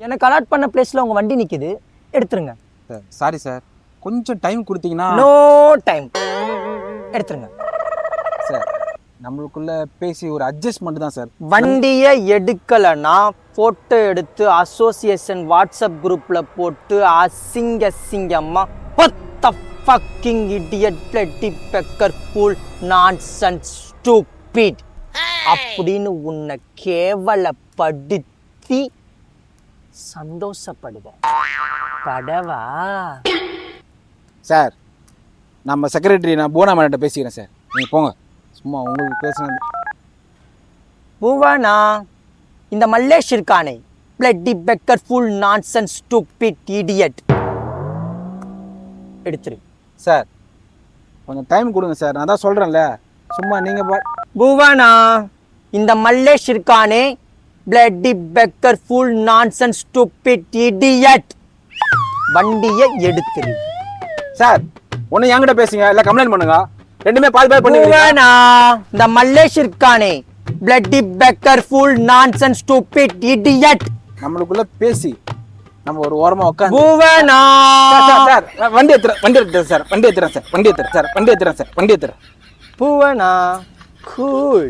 எனக்கு அலாட் பண்ண பிளேஸ்ல உங்க வண்டி நிக்குது, எடுத்துருங்க. சார் சாரி சார், கொஞ்சம் டைம் கொடுத்தீங்கன்னா. நோ டைம், எடுத்துருங்க. சார் நம்மளுக்குள்ள பேசி ஒரு அட்ஜஸ்ட்மெண்ட் தான் சார். வண்டியை எடுக்கலைன்னா போட்டோ எடுத்து அசோசியேஷன் வாட்ஸ்அப் குரூப்ல போட்டு அசிங்கமா what the fucking idiot bloody pecker fool nonsense stupid அப்படின்னு உன்னை கேவலப்படுத்தி சந்தோஷப்படுவேன். படவா? சார் நம்ம செக்ரட்டரி நான் போனா மேட்ட பேசிக்கிறேன் சார், நீங்கள் போங்க. சும்மா உங்களுக்கு பேசுனது. பூவானா, இந்த மல்லேஷ் இருக்கானே, bloody pecker fool nonsense stupid idiot, எடுத்துரு. சார் கொஞ்சம் டைம் கொடுங்க சார், நான் தான் சொல்கிறேன்ல. சும்மா நீங்கள் பூவானா, இந்த மல்லேஷ் இருக்கானே, bloody pecker fool nonsense stupid idiot, வண்டியை எடுத்துரு. சார் ஒன்று என்கிட்ட பேசுங்க, இல்லை கம்ப்ளைண்ட் பண்ணுங்க. ரெண்டுமே பாதி பாதி பண்ணுங்க. பூவானா, இந்த மல்லேஷ் இருக்கானே, bloody pecker fool nonsense stupid idiot, நம்மளுக்குள்ள பேசி நம்ம ஒரு ஓரமாக உட்காந்து. பூவானா, சார் வண்டி எடுத்துறேன் சார், வண்டி எடுத்துறேன். பூவானா, cool.